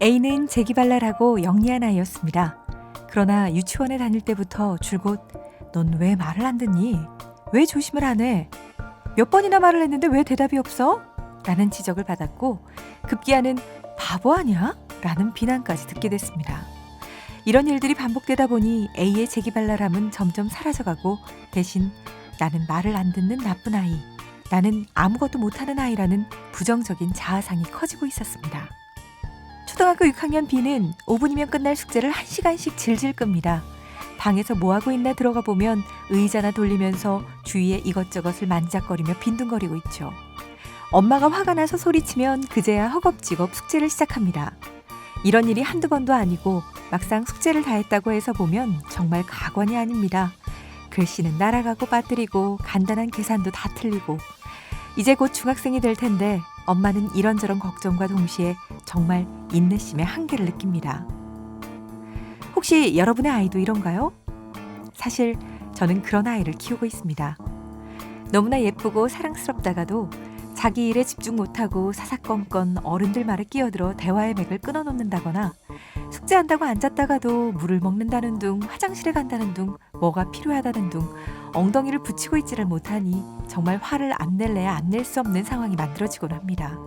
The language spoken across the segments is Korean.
A는 재기발랄하고 영리한 아이였습니다. 그러나 유치원에 다닐 때부터 줄곧 넌 왜 말을 안 듣니? 왜 조심을 안 해? 몇 번이나 말을 했는데 왜 대답이 없어? 라는 지적을 받았고 급기야는 바보 아니야? 라는 비난까지 듣게 됐습니다. 이런 일들이 반복되다 보니 A의 재기발랄함은 점점 사라져가고 대신 나는 말을 안 듣는 나쁜 아이, 나는 아무것도 못하는 아이라는 부정적인 자아상이 커지고 있었습니다. 초등학교 6학년 B는 5분이면 끝날 숙제를 1시간씩 질질 끕니다. 방에서 뭐하고 있나 들어가 보면 의자나 돌리면서 주위에 이것저것을 만지작거리며 빈둥거리고 있죠. 엄마가 화가 나서 소리치면 그제야 허겁지겁 숙제를 시작합니다. 이런 일이 한두 번도 아니고 막상 숙제를 다 했다고 해서 보면 정말 가관이 아닙니다. 글씨는 날아가고 빠뜨리고 간단한 계산도 다 틀리고 이제 곧 중학생이 될 텐데 엄마는 이런저런 걱정과 동시에 정말 인내심의 한계를 느낍니다. 혹시 여러분의 아이도 이런가요? 사실 저는 그런 아이를 키우고 있습니다. 너무나 예쁘고 사랑스럽다가도 자기 일에 집중 못하고 사사건건 어른들 말에 끼어들어 대화의 맥을 끊어놓는다거나 숙제한다고 앉았다가도 물을 먹는다는 둥, 화장실에 간다는 둥, 뭐가 필요하다는 둥 엉덩이를 붙이고 있지를 못하니 정말 화를 안 낼래야 안 낼 수 없는 상황이 만들어지곤 합니다.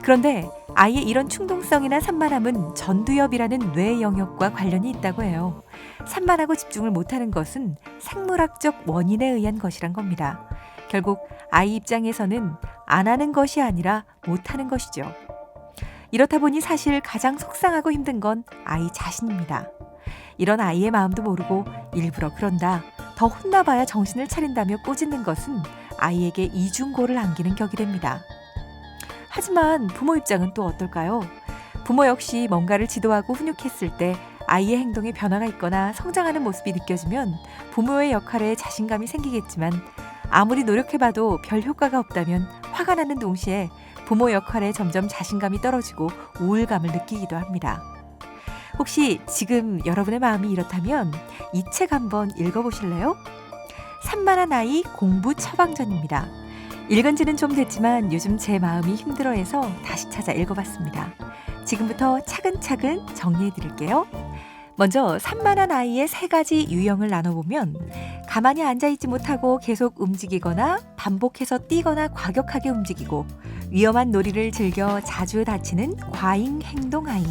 그런데 아이의 이런 충동성이나 산만함은 전두엽이라는 뇌 영역과 관련이 있다고 해요. 산만하고 집중을 못하는 것은 생물학적 원인에 의한 것이란 겁니다. 결국 아이 입장에서는 안 하는 것이 아니라 못하는 것이죠. 이렇다 보니 사실 가장 속상하고 힘든 건 아이 자신입니다. 이런 아이의 마음도 모르고 일부러 그런다, 더 혼나봐야 정신을 차린다며 꼬짓는 것은 아이에게 이중고를 안기는 격이 됩니다. 하지만 부모 입장은 또 어떨까요? 부모 역시 뭔가를 지도하고 훈육했을 때 아이의 행동에 변화가 있거나 성장하는 모습이 느껴지면 부모의 역할에 자신감이 생기겠지만 아무리 노력해봐도 별 효과가 없다면 화가 나는 동시에 부모 역할에 점점 자신감이 떨어지고 우울감을 느끼기도 합니다. 혹시 지금 여러분의 마음이 이렇다면 이 책 한번 읽어보실래요? 산만한 아이 공부 처방전입니다. 읽은 지는 좀 됐지만 요즘 제 마음이 힘들어해서 다시 찾아 읽어봤습니다. 지금부터 차근차근 정리해드릴게요. 먼저 산만한 아이의 3가지 유형을 나눠보면 가만히 앉아있지 못하고 계속 움직이거나 반복해서 뛰거나 과격하게 움직이고 위험한 놀이를 즐겨 자주 다치는 과잉 행동 아이,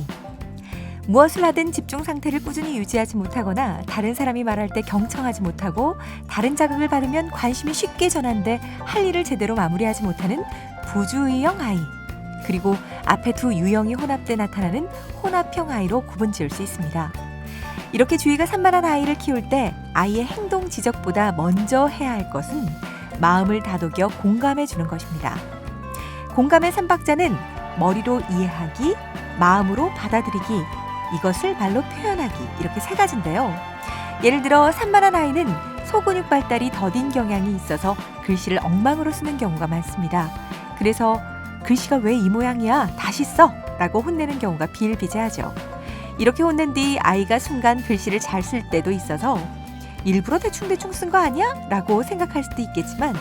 무엇을 하든 집중 상태를 꾸준히 유지하지 못하거나 다른 사람이 말할 때 경청하지 못하고 다른 자극을 받으면 관심이 쉽게 전환돼 할 일을 제대로 마무리하지 못하는 부주의형 아이, 그리고 앞에 두 유형이 혼합돼 나타나는 혼합형 아이로 구분 지을 수 있습니다. 이렇게 주의가 산만한 아이를 키울 때 아이의 행동 지적보다 먼저 해야 할 것은 마음을 다독여 공감해 주는 것입니다. 공감의 3박자는 머리로 이해하기, 마음으로 받아들이기, 이것을 말로 표현하기, 이렇게 3가지인데요. 예를 들어 산만한 아이는 소근육 발달이 더딘 경향이 있어서 글씨를 엉망으로 쓰는 경우가 많습니다. 그래서 글씨가 왜 이 모양이야? 다시 써! 라고 혼내는 경우가 비일비재하죠. 이렇게 혼낸 뒤 아이가 순간 글씨를 잘 쓸 때도 있어서 일부러 대충대충 쓴 거 아니야? 라고 생각할 수도 있겠지만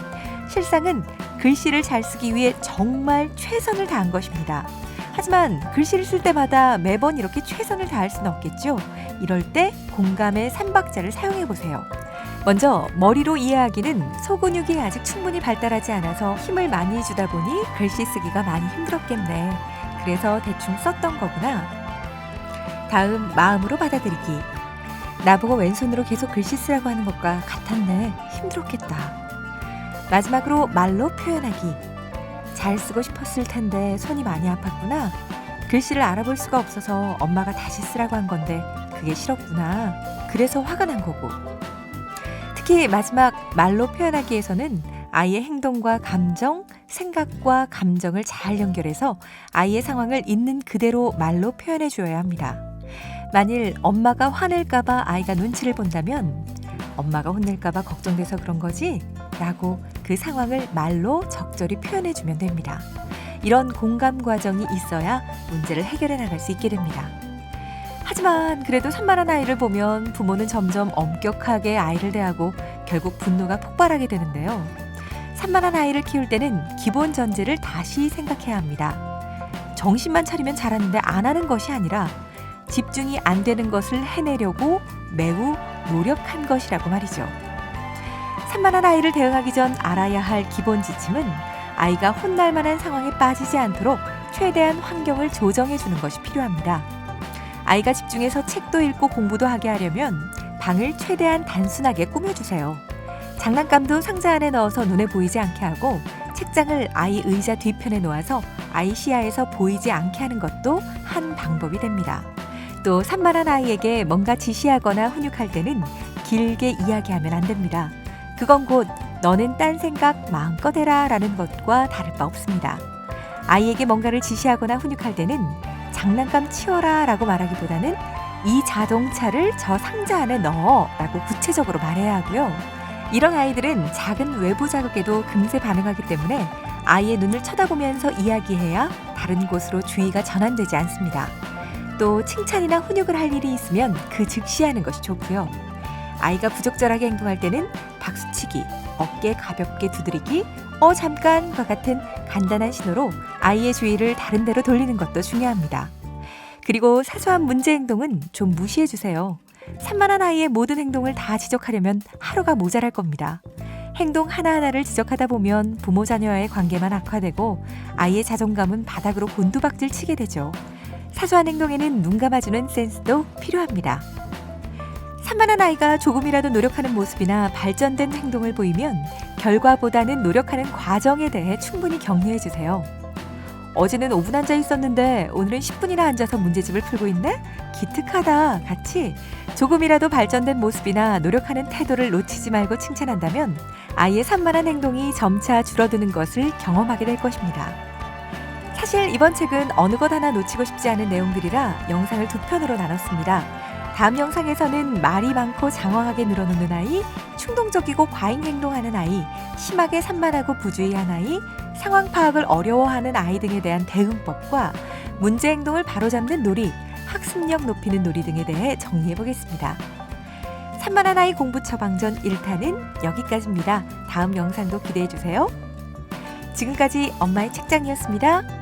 실상은 글씨를 잘 쓰기 위해 정말 최선을 다한 것입니다. 하지만 글씨를 쓸 때마다 매번 이렇게 최선을 다할 수는 없겠죠. 이럴 때 공감의 3박자를 사용해보세요. 먼저 머리로 이해하기는 소근육이 아직 충분히 발달하지 않아서 힘을 많이 주다 보니 글씨 쓰기가 많이 힘들었겠네. 그래서 대충 썼던 거구나. 다음 마음으로 받아들이기. 나보고 왼손으로 계속 글씨 쓰라고 하는 것과 같았네. 힘들었겠다. 마지막으로 말로 표현하기. 잘 쓰고 싶었을 텐데 손이 많이 아팠구나. 글씨를 알아볼 수가 없어서 엄마가 다시 쓰라고 한 건데 그게 싫었구나. 그래서 화가 난 거고. 특히 마지막 말로 표현하기에서는 아이의 행동과 감정, 생각과 감정을 잘 연결해서 아이의 상황을 있는 그대로 말로 표현해 주어야 합니다. 만일 엄마가 화낼까봐 아이가 눈치를 본다면 엄마가 혼낼까봐 걱정돼서 그런 거지? 라고 그 상황을 말로 적절히 표현해주면 됩니다. 이런 공감 과정이 있어야 문제를 해결해 나갈 수 있게 됩니다. 하지만 그래도 산만한 아이를 보면 부모는 점점 엄격하게 아이를 대하고 결국 분노가 폭발하게 되는데요. 산만한 아이를 키울 때는 기본 전제를 다시 생각해야 합니다. 정신만 차리면 잘하는데 안 하는 것이 아니라 집중이 안 되는 것을 해내려고 매우 노력한 것이라고 말이죠. 산만한 아이를 대응하기 전 알아야 할 기본 지침은 아이가 혼날 만한 상황에 빠지지 않도록 최대한 환경을 조정해 주는 것이 필요합니다. 아이가 집중해서 책도 읽고 공부도 하게 하려면 방을 최대한 단순하게 꾸며주세요. 장난감도 상자 안에 넣어서 눈에 보이지 않게 하고 책장을 아이 의자 뒤편에 놓아서 아이 시야에서 보이지 않게 하는 것도 한 방법이 됩니다. 또 산만한 아이에게 뭔가 지시하거나 훈육할 때는 길게 이야기하면 안 됩니다. 그건 곧 너는 딴 생각 마음껏 해라 라는 것과 다를 바 없습니다. 아이에게 뭔가를 지시하거나 훈육할 때는 장난감 치워라 라고 말하기보다는 이 자동차를 저 상자 안에 넣어 라고 구체적으로 말해야 하고요. 이런 아이들은 작은 외부 자극에도 금세 반응하기 때문에 아이의 눈을 쳐다보면서 이야기해야 다른 곳으로 주의가 전환되지 않습니다. 또 칭찬이나 훈육을 할 일이 있으면 그 즉시 하는 것이 좋고요. 아이가 부적절하게 행동할 때는 박수치기, 어깨 가볍게 두드리기, 잠깐과 같은 간단한 신호로 아이의 주의를 다른 데로 돌리는 것도 중요합니다. 그리고 사소한 문제 행동은 좀 무시해 주세요. 산만한 아이의 모든 행동을 다 지적하려면 하루가 모자랄 겁니다. 행동 하나하나를 지적하다 보면 부모 자녀와의 관계만 악화되고 아이의 자존감은 바닥으로 곤두박질 치게 되죠. 사소한 행동에는 눈 감아주는 센스도 필요합니다. 산만한 아이가 조금이라도 노력하는 모습이나 발전된 행동을 보이면 결과보다는 노력하는 과정에 대해 충분히 격려해 주세요. 어제는 5분 앉아 있었는데 오늘은 10분이나 앉아서 문제집을 풀고 있네? 기특하다 같이 조금이라도 발전된 모습이나 노력하는 태도를 놓치지 말고 칭찬한다면 아이의 산만한 행동이 점차 줄어드는 것을 경험하게 될 것입니다. 사실 이번 책은 어느 것 하나 놓치고 싶지 않은 내용들이라 영상을 두 편으로 나눴습니다. 다음 영상에서는 말이 많고 장황하게 늘어놓는 아이, 충동적이고 과잉 행동하는 아이, 심하게 산만하고 부주의한 아이, 상황 파악을 어려워하는 아이 등에 대한 대응법과 문제 행동을 바로잡는 놀이, 학습력 높이는 놀이 등에 대해 정리해 보겠습니다. 산만한 아이 공부 처방전 1탄은 여기까지입니다. 다음 영상도 기대해 주세요. 지금까지 엄마의 책장이었습니다.